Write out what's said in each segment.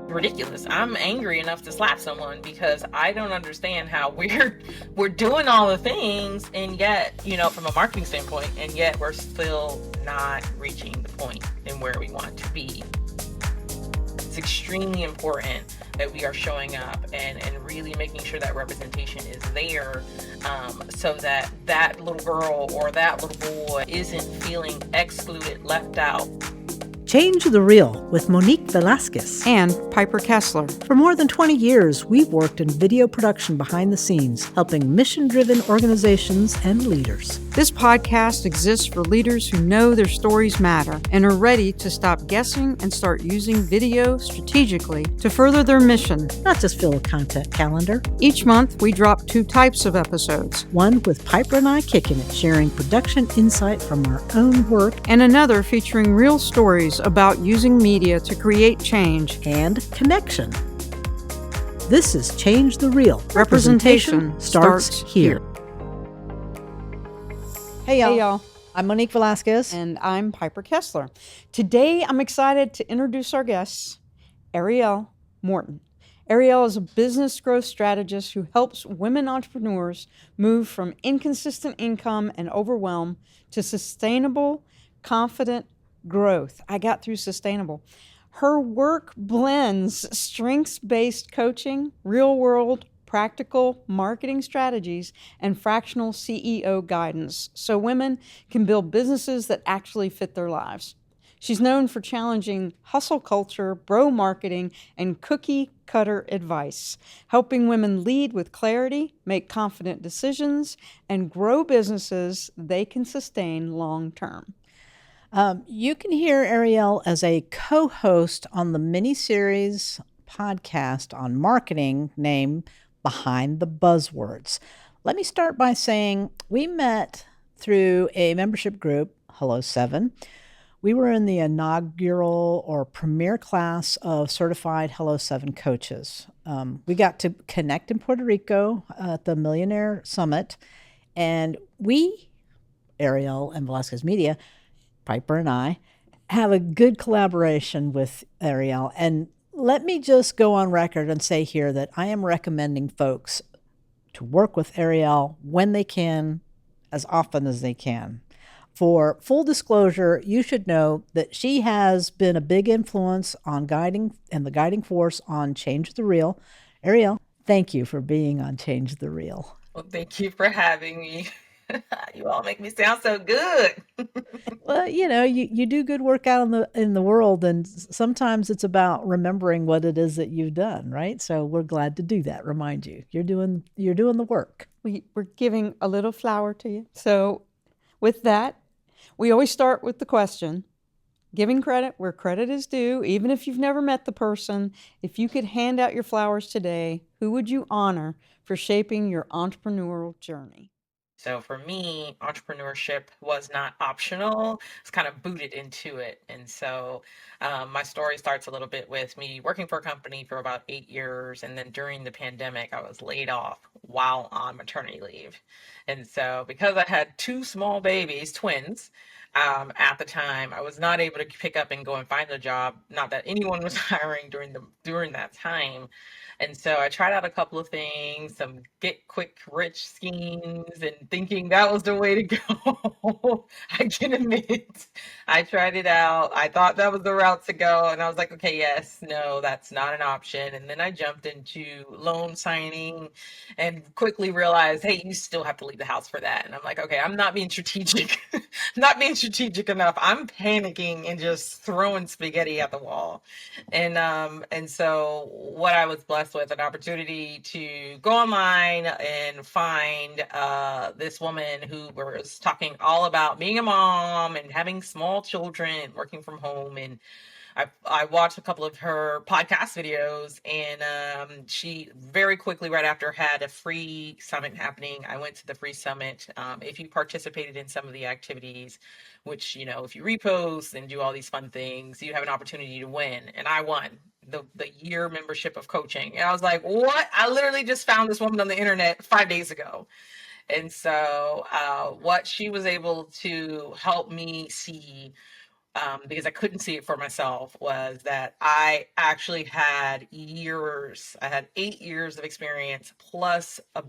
ridiculous. I'm angry enough to slap someone because I don't understand how we're doing all the things, and yet, from a marketing standpoint, and yet we're still not reaching the point in where we want to be. It's extremely important that we are showing up and really making sure that representation is there, so that that little girl or that little boy isn't feeling excluded, left out. Change the Real with Monique Velasquez and Piper Kessler. For more than 20 years, we've worked in video production behind the scenes, helping mission-driven organizations and leaders. This podcast exists for leaders who know their stories matter and are ready to stop guessing and start using video strategically to further their mission. Not just fill a content calendar. Each month, we drop 2 types of episodes. One with Piper and I kicking it, sharing production insight from our own work. And another featuring real stories about using media to create change and connection. This is Change the Real. Representation starts here. Hey y'all. Hey y'all. I'm Monique Velasquez. And I'm Piper Kessler. Today, I'm excited to introduce our guest, Arielle Morton. Arielle is a business growth strategist who helps women entrepreneurs move from inconsistent income and overwhelm to sustainable, confident growth. I got through sustainable. Her work blends strengths-based coaching, real-world practical marketing strategies, and fractional CEO guidance so women can build businesses that actually fit their lives. She's known for challenging hustle culture, bro marketing, and cookie-cutter advice, helping women lead with clarity, make confident decisions, and grow businesses they can sustain long-term. You can hear Arielle as a co-host on the mini-series podcast on marketing named Behind the Buzzwords. Let me start by saying we met through a membership group, Hello 7. We were in the inaugural or premier class of certified Hello 7 coaches. We got to connect in Puerto Rico at the Millionaire Summit, and we, Arielle and Velasquez Media, Piper and I, have a good collaboration with Arielle. And let me just go on record and say here that I am recommending folks to work with Arielle when they can, as often as they can. For full disclosure, you should know that she has been a big influence on guiding and the guiding force on Change the Real. Arielle, thank you for being on Change the Real. Well, thank you for having me. You all make me sound so good. Well, you do good work out in the world, and sometimes it's about remembering what it is that you've done, right? So we're glad to do that. Remind you, you're doing the work. We're giving a little flower to you. So with that, we always start with the question, giving credit where credit is due, even if you've never met the person. If you could hand out your flowers today, who would you honor for shaping your entrepreneurial journey? So for me, entrepreneurship was not optional. It's kind of booted into it. And so my story starts a little bit with me working for a company for about 8 years. And then during the pandemic, I was laid off while on maternity leave. And so because I had 2 small babies, twins, at the time, I was not able to pick up and go and find a job. Not that anyone was hiring during that time. And so I tried out a couple of things, some get quick rich schemes, and thinking that was the way to go. I can admit, I tried it out. I thought that was the route to go. And I was like, okay, yes, no, that's not an option. And then I jumped into loan signing and quickly realized, hey, you still have to leave the house for that. And I'm like, okay, I'm not being strategic, not being strategic enough. I'm panicking and just throwing spaghetti at the wall. And so what I was blessed with an opportunity to go online and find this woman who was talking all about being a mom and having small children, working from home. And I watched a couple of her podcast videos, and she very quickly, right after, had a free summit happening. I went to the free summit. If you participated in some of the activities, which, if you repost and do all these fun things, you have an opportunity to win. And I won the year membership of coaching. And I was like, what? I literally just found this woman on the internet 5 days ago. And so what she was able to help me see because I couldn't see it for myself, was that I actually had I had 8 years of experience plus a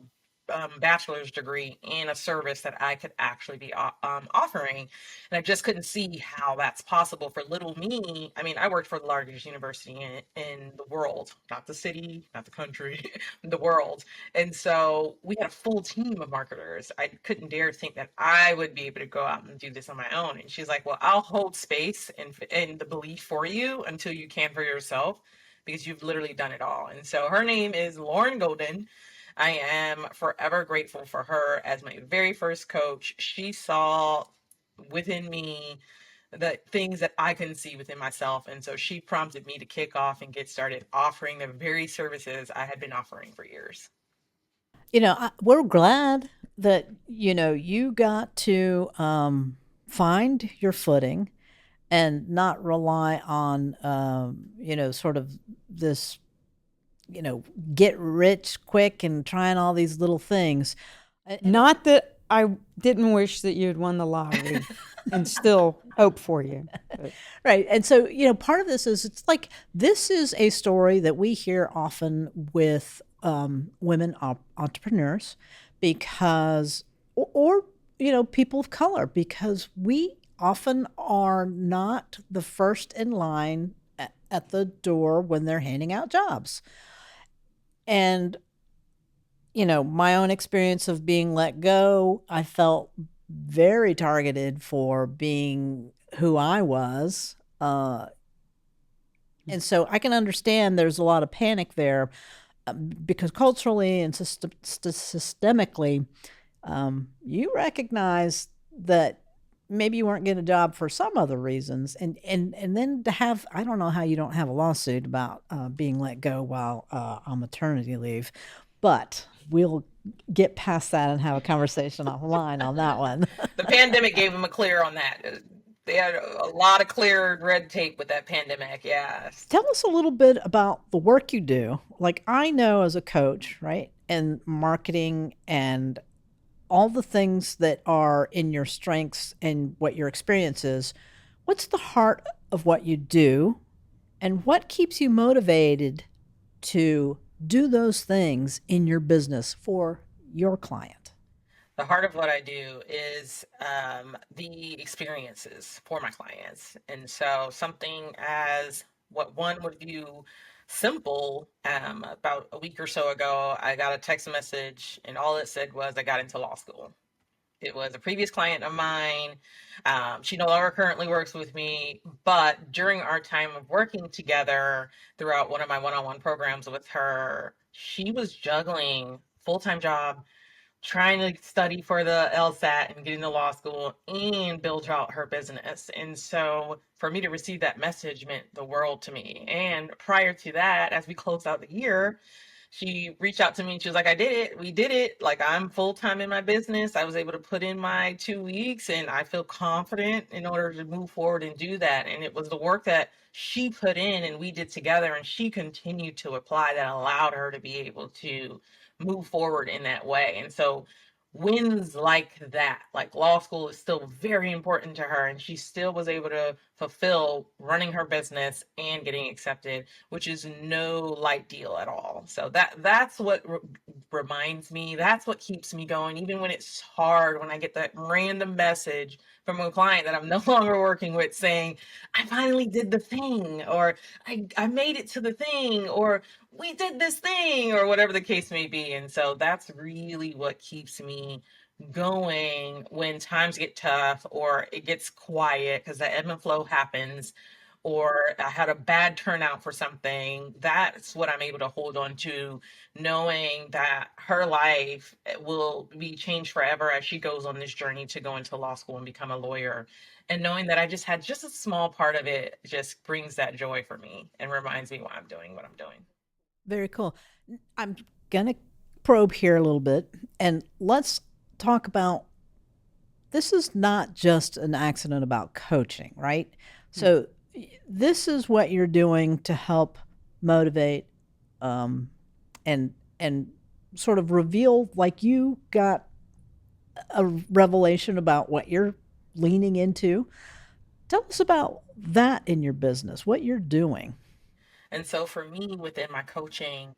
bachelor's degree in a service that I could actually be offering. And I just couldn't see how that's possible for little me. I mean, I worked for the largest university in the world, not the city, not the country, the world. And so we had a full team of marketers. I couldn't dare think that I would be able to go out and do this on my own. And she's like, well, I'll hold space and the belief for you until you can for yourself, because you've literally done it all. And so her name is Lauren Golden. I am forever grateful for her as my very first coach. She saw within me the things that I couldn't see within myself. And so she prompted me to kick off and get started offering the very services I had been offering for years. We're glad that, you got to find your footing and not rely on, sort of this, get rich quick and trying all these little things. Not that I didn't wish that you had won the lottery and still hope for you. But. Right. And so, part of this is it's like this is a story that we hear often with women entrepreneurs because, or, people of color, because we often are not the first in line at the door when they're handing out jobs. And, my own experience of being let go, I felt very targeted for being who I was. And so I can understand there's a lot of panic there because culturally and systemically, you recognize that maybe you weren't getting a job for some other reasons. And then to have, I don't know how you don't have a lawsuit about being let go while on maternity leave, but we'll get past that and have a conversation offline on that one. The pandemic gave them a clear on that. They had a lot of clear red tape with that pandemic. Yeah. Tell us a little bit about the work you do. Like I know as a coach, right, and marketing and all the things that are in your strengths and what your experience is, what's the heart of what you do and what keeps you motivated to do those things in your business for your client? The heart of what I do is the experiences for my clients. And so something as what one would view simple, about a week or so ago, I got a text message and all it said was I got into law school. It was a previous client of mine. She no longer currently works with me, but during our time of working together throughout one of my one-on-one programs with her, she was juggling full-time job, trying to study for the LSAT and get into law school and build out her business. And so for me to receive that message meant the world to me. And prior to that, as we closed out the year, she reached out to me and she was like, I did it. We did it. Like, I'm full time in my business. I was able to put in my 2 weeks and I feel confident in order to move forward and do that. And it was the work that she put in and we did together and she continued to apply that allowed her to be able to move forward in that way. And so wins like that, like law school, is still very important to her, and she still was able to fulfill running her business and getting accepted, which is no light deal at all. So that's what reminds me, that's what keeps me going, even when it's hard, when I get that random message from a client that I'm no longer working with saying, I finally did the thing, or I made it to the thing, or we did this thing, or whatever the case may be. And so that's really what keeps me going when times get tough or it gets quiet, because the ebb and flow happens, or I had a bad turnout for something. That's what I'm able to hold on to, knowing that her life will be changed forever as she goes on this journey to go into law school and become a lawyer. And knowing that I just had just a small part of it just brings that joy for me and reminds me why I'm doing what I'm doing. Very cool. I'm going to probe here a little bit and let's talk about this is not just an accident about coaching, right? So this is what you're doing to help motivate and sort of reveal, like you got a revelation about what you're leaning into. Tell us about that in your business, what you're doing. And so for me within my coaching,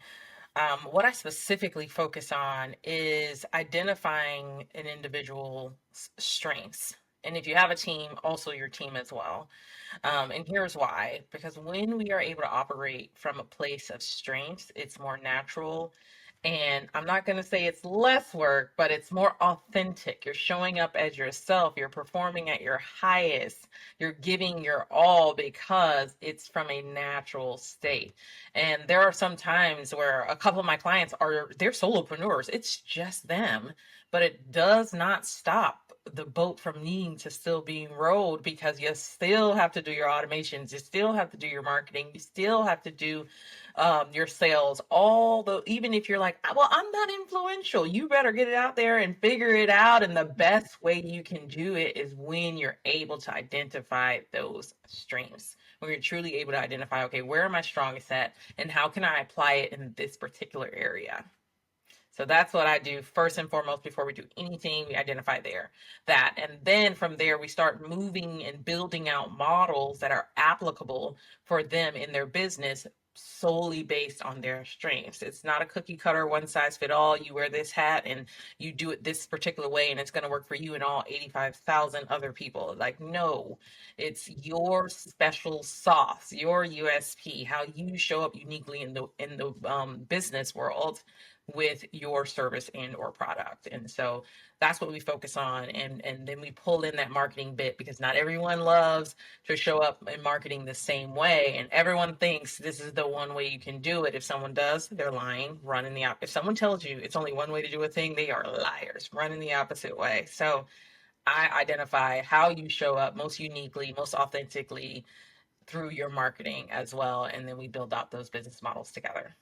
what I specifically focus on is identifying an individual's strengths. And if you have a team, also your team as well. And here's why, because when we are able to operate from a place of strength, it's more natural. And I'm not going to say it's less work, but it's more authentic. You're showing up as yourself, you're performing at your highest, you're giving your all because it's from a natural state. And there are some times where a couple of my clients they're solopreneurs, it's just them, but it does not stop the boat from needing to still being rowed because you still have to do your automations, you still have to do your marketing, you still have to do your sales. Even if you're like, well, I'm not influential, you better get it out there and figure it out. And the best way you can do it is when you're able to identify those strengths. When you're truly able to identify, okay, where am I strongest at, and how can I apply it in this particular area? So that's what I do first and foremost before we do anything. We identify that. And then from there, we start moving and building out models that are applicable for them in their business solely based on their strengths. It's not a cookie cutter, one size fit all. You wear this hat and you do it this particular way and it's going to work for you and all 85,000 other people. Like, no, it's your special sauce, your USP, how you show up uniquely in the business world with your service and or product. And so that's what we focus on. And then we pull in that marketing bit because not everyone loves to show up in marketing the same way. And everyone thinks this is the one way you can do it. If someone does, they're lying, running the opposite. If someone tells you it's only one way to do a thing, they are liars, running the opposite way. So I identify how you show up most uniquely, most authentically through your marketing as well. And then we build out those business models together.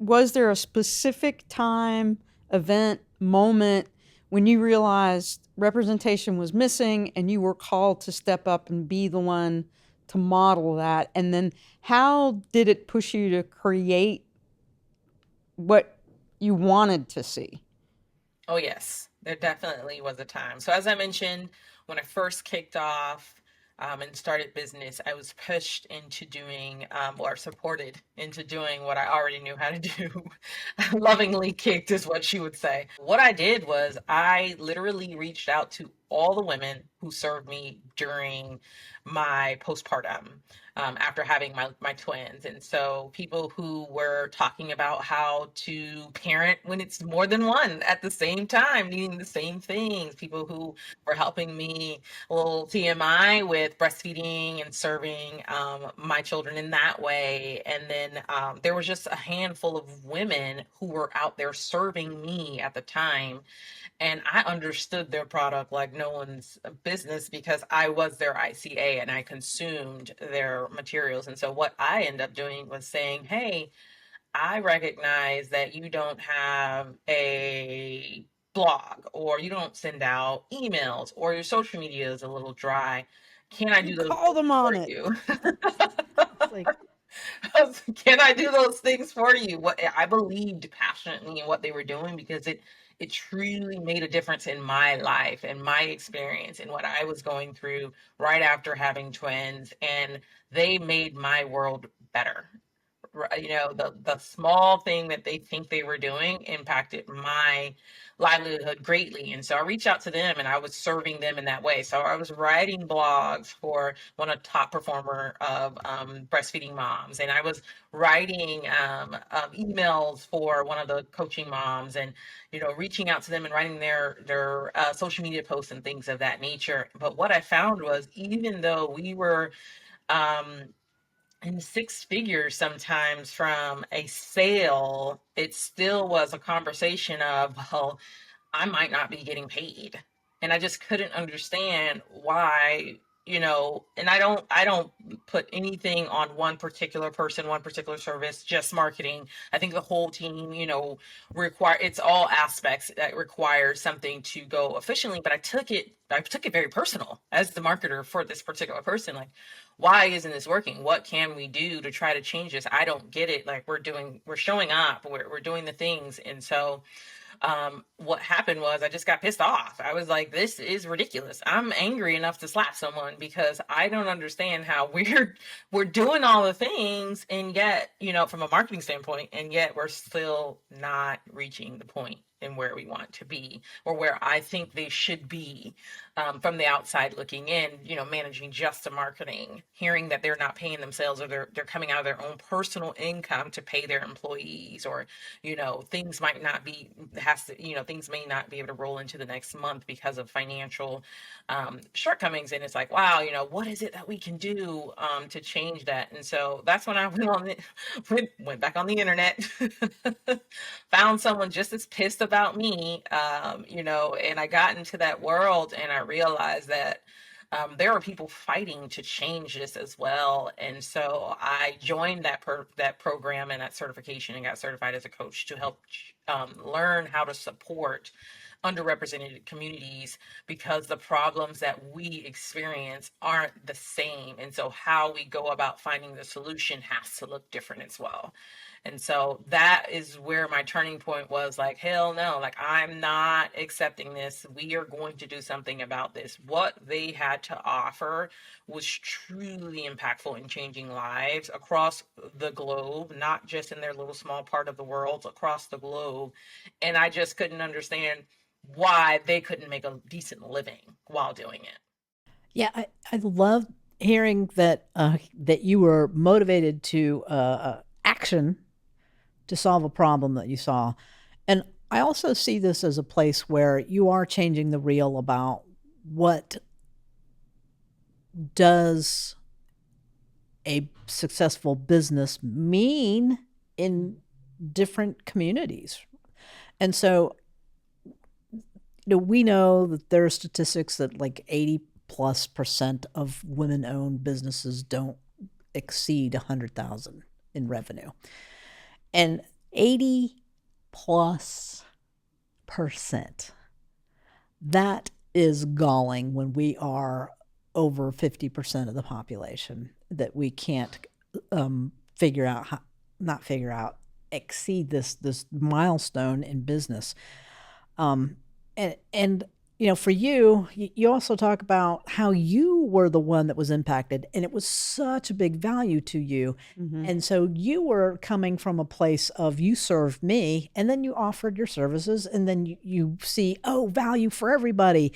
Was there a specific time, event, moment when you realized representation was missing and you were called to step up and be the one to model that? And then how did it push you to create what you wanted to see? Oh, yes, there definitely was a time. So, as I mentioned, when I first kicked off and started business, I was pushed into doing or supported into doing what I already knew how to do. Lovingly kicked is what she would say. What I did was I literally reached out to all the women who served me during my postpartum after having my twins. And so people who were talking about how to parent when it's more than one at the same time, needing the same things, people who were helping me, a little TMI, with breastfeeding and serving my children in that way. And then there was just a handful of women who were out there serving me at the time. And I understood their product like no one's business because I was their ICA and I consumed their materials. And so what I ended up doing was saying, hey, I recognize that you don't have a blog or you don't send out emails or your social media is a little dry. Can I You do those call things them on for it. you? It's like, Can I do those things for you? What I believed passionately in what they were doing because it truly made a difference in my life and my experience and what I was going through right after having twins, and they made my world better. The small thing that they think they were doing impacted my livelihood greatly. And so I reached out to them and I was serving them in that way. So I was writing blogs for one of the top performer of breastfeeding moms, and I was writing emails for one of the coaching moms, and reaching out to them and writing their social media posts and things of that nature. But what I found was, even though we were um, in six figures sometimes from a sale, it still was a conversation of, well, I might not be getting paid. And I just couldn't understand why, and I don't put anything on one particular person, one particular service, just marketing. I think the whole team, it's all aspects that require something to go efficiently. But I took it I took it very personal as the marketer for this particular person. Like, why isn't this working? What can we do to try to change this? I don't get it. Like, we're showing up, we're doing the things. And so what happened was I just got pissed off. I was like, this is ridiculous. I'm angry enough to slap someone because I don't understand how we're doing all the things, and yet, from a marketing standpoint, and yet we're still not reaching the point and where we want to be, or where I think they should be, from the outside looking in, managing just the marketing, hearing that they're not paying themselves, or they're coming out of their own personal income to pay their employees, or things might not be things may not be able to roll into the next month because of financial shortcomings. And it's like, wow, what is it that we can do to change that? And so that's when I went back on the internet, found someone just as pissed about me, and I got into that world, and I realized that there are people fighting to change this as well. And so I joined that program and that certification, and got certified as a coach to help learn how to support underrepresented communities, because the problems that we experience aren't the same. And so how we go about finding the solution has to look different as well. And so that is where my turning point was. Like, hell no, like, I'm not accepting this. We are going to do something about this. What they had to offer was truly impactful in changing lives across the globe, not just in their little small part of the world, across the globe. And I just couldn't understand why they couldn't make a decent living while doing it. Yeah, I love hearing that that you were motivated to action to solve a problem that you saw. And I also see this as a place where you are changing the reel about what does a successful business mean in different communities. And so, we know that there are statistics that like 80+% of women-owned businesses don't exceed 100,000 in revenue. And 80+%. That is galling when we are over 50% of the population, that we can't figure out how, not figure out, exceed this milestone in business. And for you also talk about how you were the one that was impacted, and it was such a big value to you. Mm-hmm. And so you were coming from a place of, you served me, and then you offered your services, and then you see, value for everybody.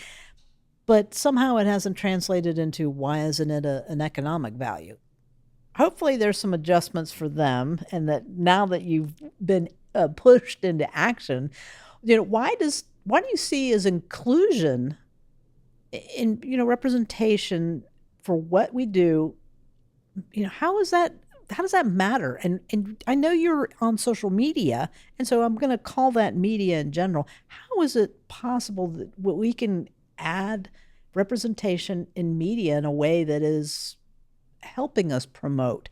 But somehow it hasn't translated into, why isn't it an economic value? Hopefully there's some adjustments for them, and that now that you've been pushed into action, why do you see as inclusion in representation for what we do? How does that matter? And I know you're on social media, and so I'm going to call that media in general. How is it possible that we can add representation in media in a way that is helping us promote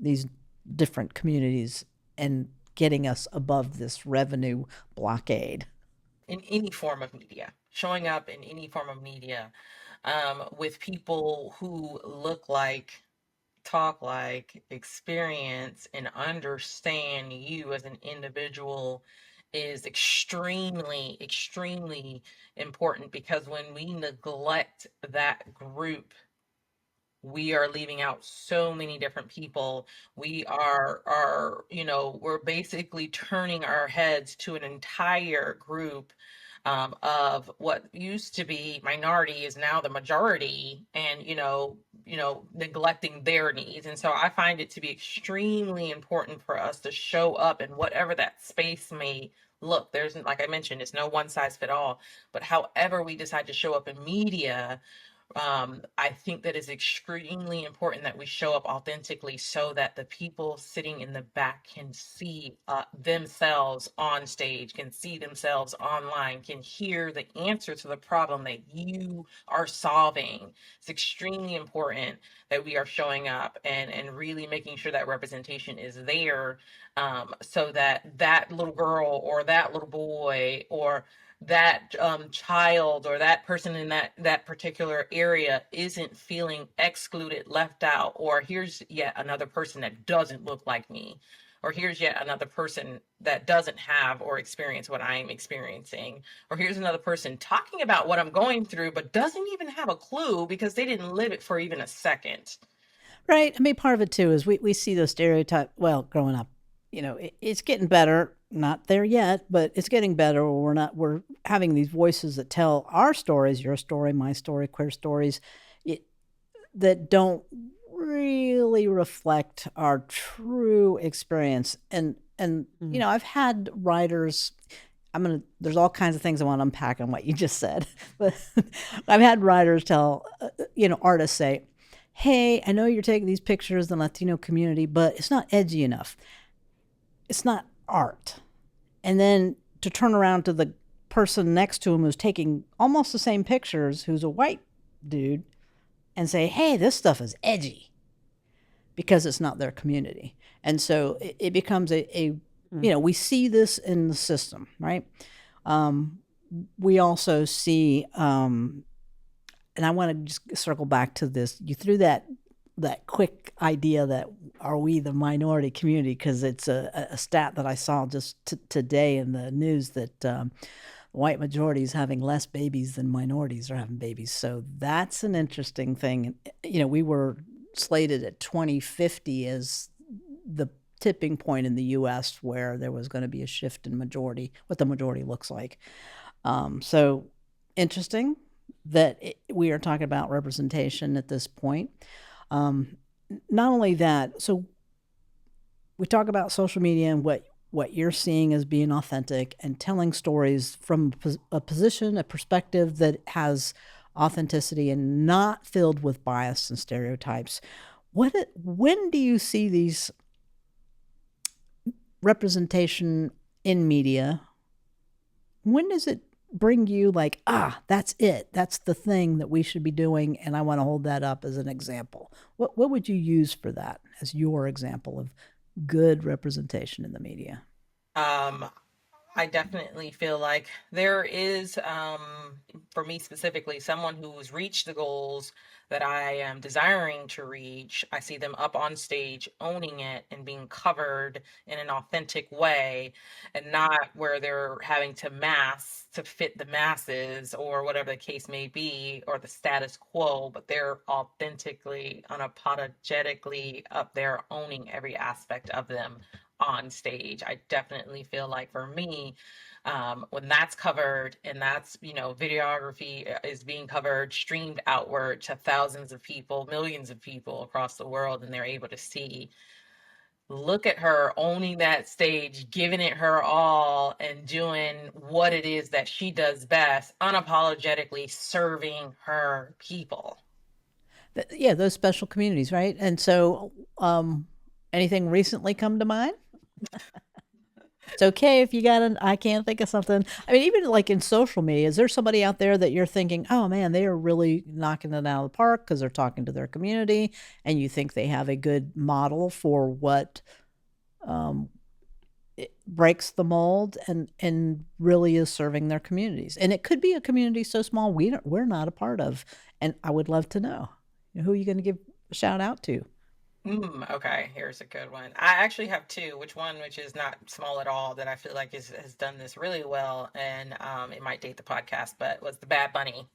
these different communities and getting us above this revenue blockade? In any form of media, showing up in any form of media, with people who look like, talk like, experience, and understand you as an individual is extremely, extremely important, because when we neglect that group, we are leaving out so many different people. We are we're basically turning our heads to an entire group, of what used to be minority is now the majority, and neglecting their needs. And so I find it to be extremely important for us to show up in whatever that space may look. There's, like I mentioned, it's no one size fit all, but however we decide to show up in media, I think that it's extremely important that we show up authentically, so that the people sitting in the back can see themselves on stage, can see themselves online, can hear the answer to the problem that you are solving. It's extremely important that we are showing up and really making sure that representation is there, so that that little girl or that little boy, or that child or that person in that particular area isn't feeling excluded, left out, or here's yet another person that doesn't look like me, or here's yet another person that doesn't have or experience what I'm experiencing, or here's another person talking about what I'm going through but doesn't even have a clue because they didn't live it for even a second. Right. I mean, part of it too is we see those stereotype. Well, growing up, it's getting better. Not there yet, but it's getting better. We're having these voices that tell our stories, your story, my story, queer stories, it, that don't really reflect our true experience. And I've had writers. There's all kinds of things I want to unpack on what you just said, but I've had writers tell, artists say, hey, I know you're taking these pictures in the Latino community, but it's not edgy enough. It's not art. And then to turn around to the person next to him who's taking almost the same pictures, who's a white dude, and say, hey, this stuff is edgy because it's not their community. And so it becomes we see this in the system, right? We also see, and I want to just circle back to this. You threw that quick idea that are we the minority community, because it's a stat that I saw just today in the news that white majority is having less babies than minorities are having babies. So that's an interesting thing. We were slated at 2050 as the tipping point in the U.S. where there was going to be a shift in majority, what the majority looks like. So interesting that we are talking about representation at this point. Not only that, so we talk about social media and what you're seeing as being authentic and telling stories from a position, a perspective that has authenticity and not filled with bias and stereotypes. When do you see these representation in media? When does it bring you like, that's it, that's the thing that we should be doing, and I want to hold that up as an example? What would you use for that as your example of good representation in the media? um I definitely feel like there is, for me specifically, someone who's reached the goals that I am desiring to reach. I see them up on stage, owning it and being covered in an authentic way, and not where they're having to mask to fit the masses or whatever the case may be, or the status quo, but they're authentically, unapologetically up there owning every aspect of them on stage. I definitely feel like for me, when that's covered and that's, videography is being covered, streamed outward to thousands of people, millions of people across the world, and they're able to see, look at her owning that stage, giving it her all, and doing what it is that she does best, unapologetically serving her people. Yeah, those special communities, right? And so, anything recently come to mind? It's okay if you got an, I can't think of something. I mean, even like in social media, is there somebody out there that you're thinking, oh man, they are really knocking it out of the park because they're talking to their community, and you think they have a good model for what um, it breaks the mold and really is serving their communities? And it could be a community so small we're not a part of. And I would love to know, who are you going to give a shout out to? Okay, here's a good one. I actually have two. Which is not small at all, that I feel like has done this really well, and it might date the podcast, but was the Bad Bunny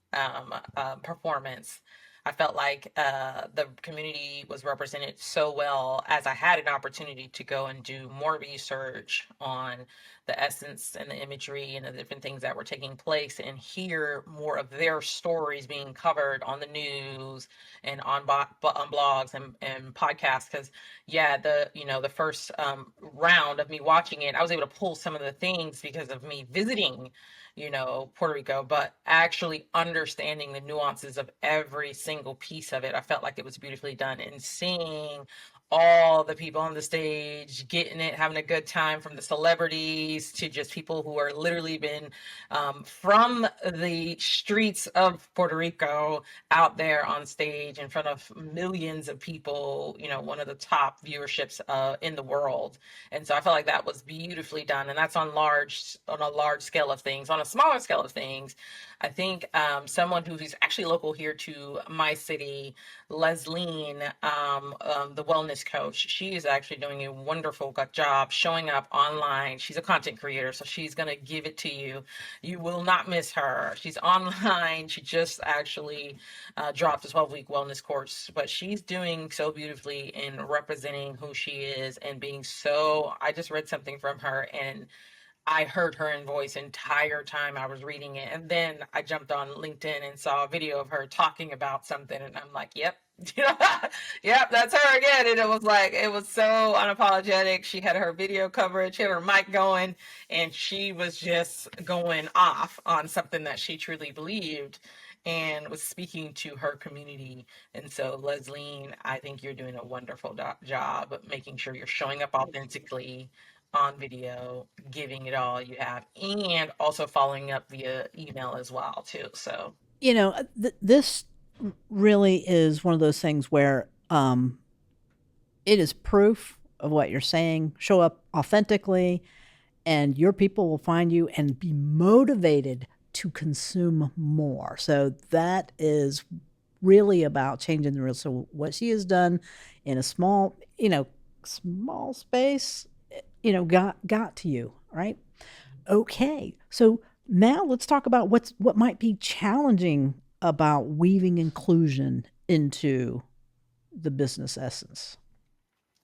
performance. I felt like the community was represented so well, as I had an opportunity to go and do more research on the essence and the imagery and the different things that were taking place, and hear more of their stories being covered on the news and on blogs and podcasts. Because yeah, the first round of me watching it, I was able to pull some of the things because of me visiting Puerto Rico, but actually understanding the nuances of every single piece of it, I felt like it was beautifully done. And seeing all the people on the stage getting it, having a good time, from the celebrities to just people who are literally been from the streets of Puerto Rico out there on stage in front of millions of people, you know, one of the top viewerships in the world. And so I feel like that was beautifully done. And that's on a large scale of things. On a smaller scale of things, I think someone who's actually local here to my city, Lesline, the wellness coach, she is actually doing a wonderful job showing up online. She's a content creator, so she's going to give it to you. You will not miss her. She's online. She just actually dropped a 12-week wellness course, but she's doing so beautifully in representing who she is and being so. I just read something from her, and I heard her in voice entire time I was reading it. And then I jumped on LinkedIn and saw a video of her talking about something. And I'm like, yep, yep, that's her again. And it was like, it was so unapologetic. She had her video coverage, she had her mic going, and she was just going off on something that she truly believed and was speaking to her community. And so, Leslie, I think you're doing a wonderful job making sure you're showing up authentically on video, giving it all you have, and also following up via email as well too. So You know, this really is one of those things where it is proof of what you're saying. Show up authentically, and your people will find you and be motivated to consume more. So that is really about changing the rules. So what she has done in a small, small space, got to you, right? Okay. So now let's talk about what might be challenging about weaving inclusion into the business essence.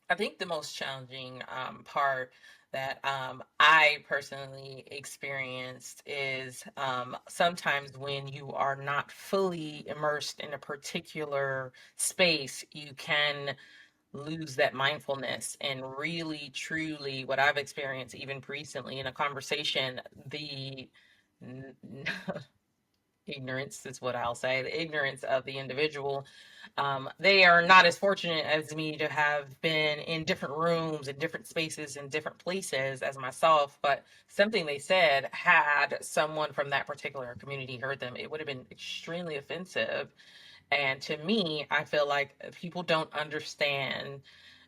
I think the most challenging part that I personally experienced is sometimes when you are not fully immersed in a particular space, you can lose that mindfulness. And really truly what I've experienced even recently in a conversation, the ignorance is what I'll say, the ignorance of the individual. They are not as fortunate as me to have been in different rooms and different spaces and different places as myself, but something they said, had someone from that particular community heard them, it would have been extremely offensive. And to me, I feel like people don't understand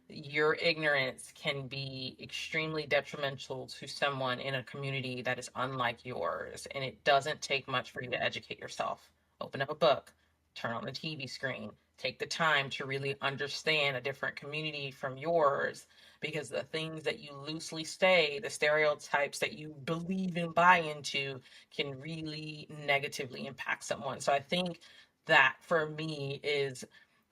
your ignorance can be extremely detrimental to someone in a community that is unlike yours. And it doesn't take much for you to educate yourself. Open up a book, turn on the TV screen, take the time to really understand a different community from yours, because the things that you loosely say, the stereotypes that you believe and buy into, can really negatively impact someone. So I think that for me is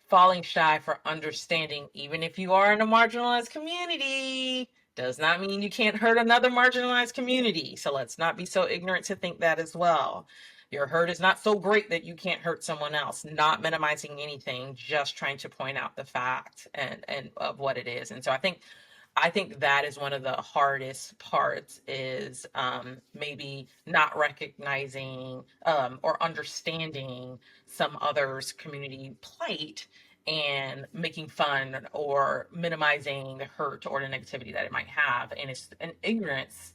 falling shy for understanding, even if you are in a marginalized community, does not mean you can't hurt another marginalized community. So let's not be so ignorant to think that as well. Your hurt is not so great that you can't hurt someone else. Not minimizing anything, just trying to point out the fact and of what it is. And so I think that is one of the hardest parts, is maybe not recognizing or understanding some others' community plight and making fun or minimizing the hurt or the negativity that it might have. And it's an ignorance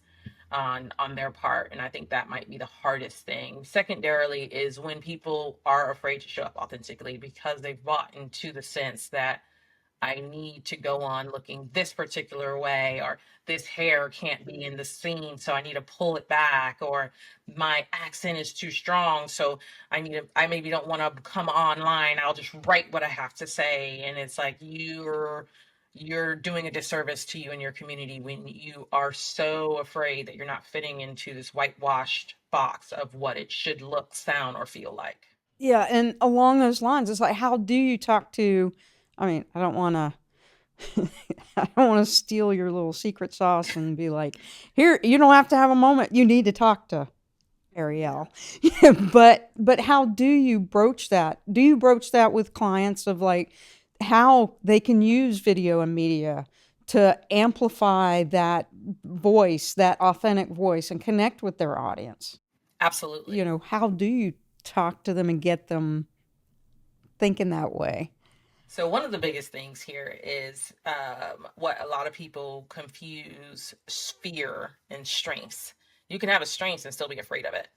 on their part. And I think that might be the hardest thing. Secondarily is when people are afraid to show up authentically because they've bought into the sense that I need to go on looking this particular way, or this hair can't be in the scene, so I need to pull it back, or my accent is too strong, so I maybe don't want to come online. I'll just write what I have to say. And it's like you're doing a disservice to you and your community when you are so afraid that you're not fitting into this whitewashed box of what it should look, sound, or feel like. Yeah, and along those lines, it's like, how do you talk to? I mean, I don't want to. I don't want to steal your little secret sauce and be like, here, you don't have to have a moment. You need to talk to Arielle. But how do you broach that? Do you broach that with clients of like how they can use video and media to amplify that voice, that authentic voice, and connect with their audience? Absolutely. How do you talk to them and get them thinking that way? So one of the biggest things here is what a lot of people confuse fear and strengths. You can have a strength and still be afraid of it.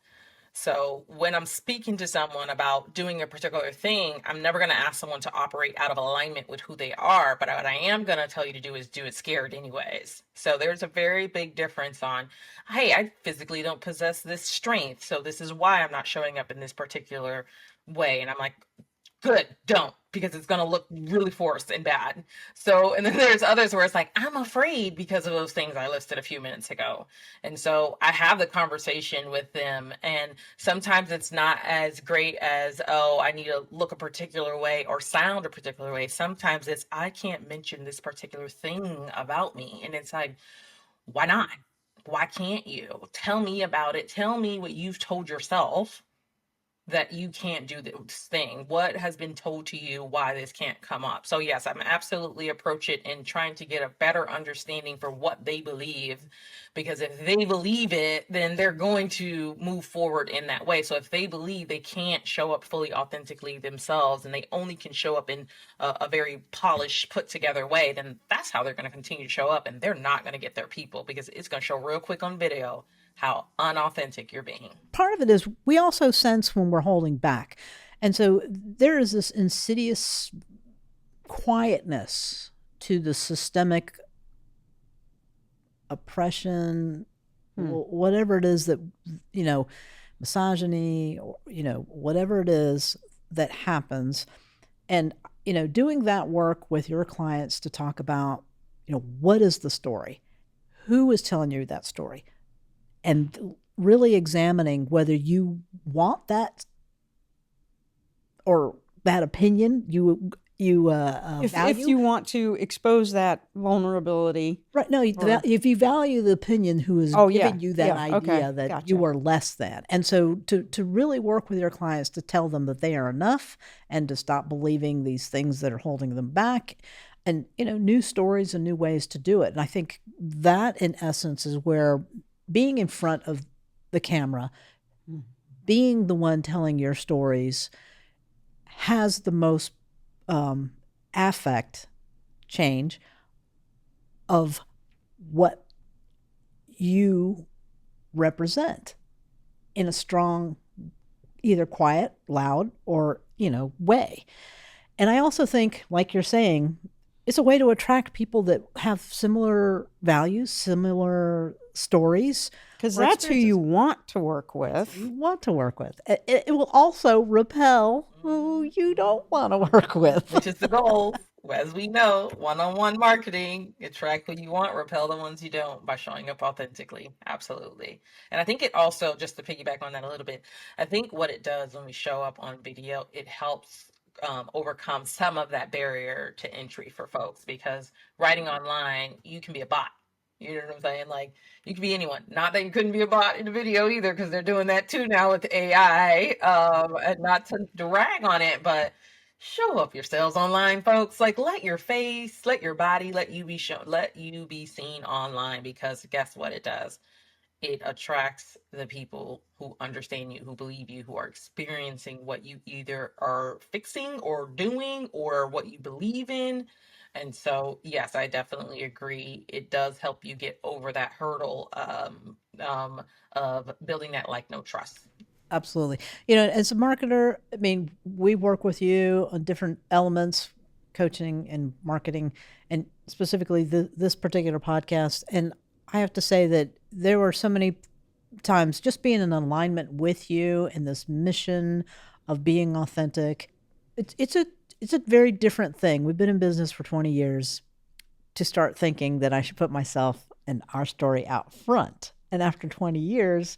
So when I'm speaking to someone about doing a particular thing, I'm never going to ask someone to operate out of alignment with who they are. But what I am going to tell you to do is do it scared anyways. So there's a very big difference on, hey, I physically don't possess this strength. So this is why I'm not showing up in this particular way. And I'm like, good, don't, because it's going to look really forced and bad. So, and then there's others where it's like, I'm afraid because of those things I listed a few minutes ago. And so I have the conversation with them, and sometimes it's not as great as, oh, I need to look a particular way or sound a particular way. Sometimes it's, I can't mention this particular thing about me. And it's like, why not? Why can't you? Tell me about it. Tell me what you've told yourself that you can't do this thing. What has been told to you why this can't come up? So yes, I'm absolutely approach it and trying to get a better understanding for what they believe, because if they believe it, then they're going to move forward in that way. So if they believe they can't show up fully authentically themselves and they only can show up in a very polished, put together way, then that's how they're going to continue to show up, and they're not going to get their people, because it's going to show real quick on video how unauthentic you're being. Part of it is we also sense when we're holding back. And so there is this insidious quietness to the systemic oppression, whatever it is that, misogyny, or, whatever it is that happens. And, doing that work with your clients to talk about, what is the story? Who is telling you that story? And really examining whether you want that or that opinion you If value. you want to expose that vulnerability. Right. No, if you value the opinion who is giving you that idea that gotcha. you are less than. And so to really work with your clients to tell them that they are enough and to stop believing these things that are holding them back, and, new stories and new ways to do it. And I think that in essence is where being in front of the camera, being the one telling your stories, has the most affect change of what you represent in a strong, either quiet, loud, or, way. And I also think, like you're saying, it's a way to attract people that have similar values, similar stories. Because that's who you want to work with. You want to work with. It will also repel who you don't want to work with. Which is the goal. As we know, one-on-one marketing, attract who you want, repel the ones you don't, by showing up authentically. Absolutely. And I think it also, just to piggyback on that a little bit, I think what it does when we show up on video, it helps overcome some of that barrier to entry for folks, because writing online, you can be a bot. You know what I'm saying? Like, you can be anyone. Not that you couldn't be a bot in the video either, because they're doing that too now with AI. And not to drag on it, but show up yourselves online, folks. Like, let your face, let your body, let you be shown, let you be seen online, because guess what it does? It attracts the people who understand you, who believe you, who are experiencing what you either are fixing or doing, or what you believe in. And so, yes, I definitely agree. It does help you get over that hurdle of building that like no trust. Absolutely. As a marketer, I mean, we work with you on different elements, coaching and marketing, and specifically this particular podcast. And I have to say that there were so many times just being in alignment with you and this mission of being authentic. It's a very different thing. We've been in business for 20 years to start thinking that I should put myself and our story out front. And after 20 years,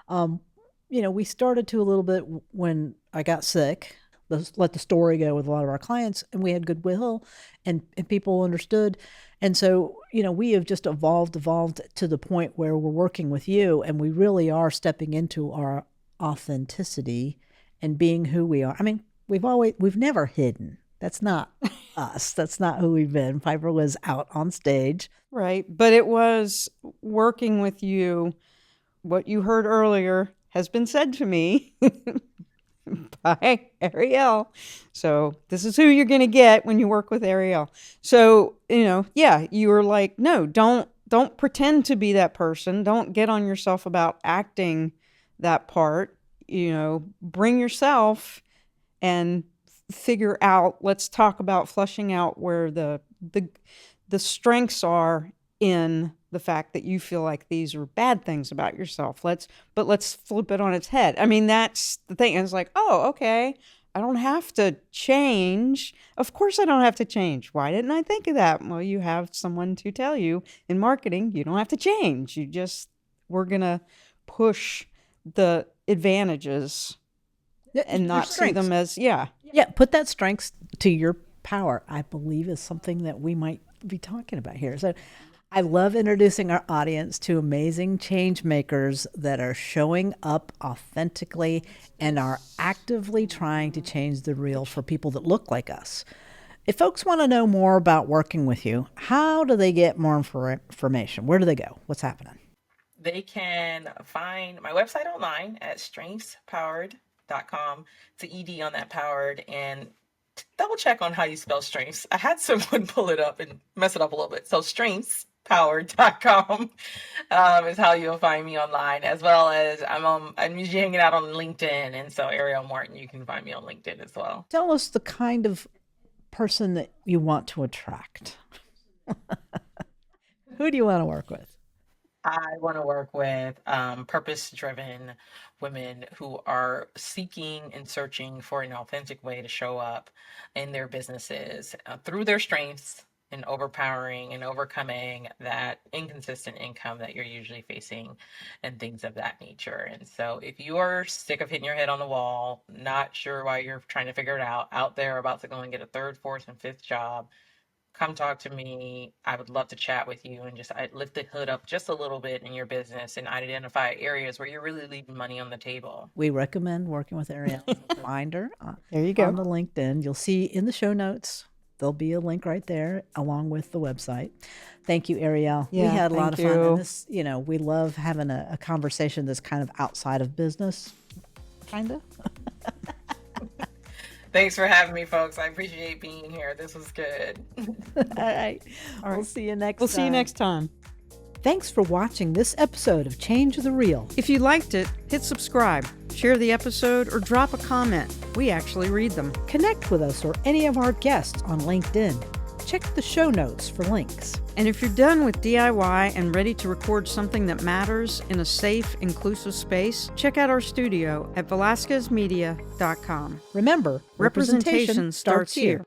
we started to a little bit when I got sick. Let's let the story go with a lot of our clients, and we had goodwill, and people understood. And so, we have just evolved to the point where we're working with you, and we really are stepping into our authenticity and being who we are. I mean, we've never hidden. That's not us. That's not who we've been. Piper was out on stage. Right. But it was working with you. What you heard earlier has been said to me. by Arielle. So this is who you're going to get when you work with Arielle. So, yeah, you were like, no, don't pretend to be that person. Don't get on yourself about acting that part. Bring yourself and figure out, let's talk about flushing out where the strengths are in the fact that you feel like these are bad things about yourself. Let's flip it on its head. I mean, that's the thing. It's like, oh, okay, I don't have to change. Of course I don't have to change. Why didn't I think of that? Well, you have someone to tell you in marketing, you don't have to change. We're going to push the advantages and not see them as, Yeah, put that strengths to your power, I believe, is something that we might be talking about here. So I love introducing our audience to amazing change makers that are showing up authentically and are actively trying to change the real for people that look like us. If folks want to know more about working with you, how do they get more information? Where do they go? What's happening? They can find my website online at strengthspowered.com. It's an ED on that, powered, and double check on how you spell strengths. I had someone pull it up and mess it up a little bit. So strengthspowered.com is how you'll find me online, as well as I'm usually hanging out on LinkedIn, and so Arielle Morten, you can find me on LinkedIn as well. Tell us the kind of person that you want to attract. Who do you want to work with? I want to work with purpose-driven women who are seeking and searching for an authentic way to show up in their businesses through their strengths and overpowering and overcoming that inconsistent income that you're usually facing and things of that nature. And so if you are sick of hitting your head on the wall, not sure why you're trying to figure it out there about to go and get a third, fourth, and fifth job, come talk to me. I would love to chat with you and just lift the hood up just a little bit in your business and identify areas where you're really leaving money on the table. We recommend working with Arielle. Find her. There you go. On the LinkedIn. You'll see in the show notes, there'll be a link right there along with the website. Thank you, Arielle. Yeah, we had a lot of fun. you. And this, we love having a conversation that's kind of outside of business, kind of. Thanks for having me, folks. I appreciate being here. This was good. All right. We'll see you next time. We'll see you next time. Thanks for watching this episode of Change the Real. If you liked it, hit subscribe, share the episode, or drop a comment. We actually read them. Connect with us or any of our guests on LinkedIn. Check the show notes for links. And if you're done with DIY and ready to record something that matters in a safe, inclusive space, check out our studio at VelasquezMedia.com. Remember, representation starts here.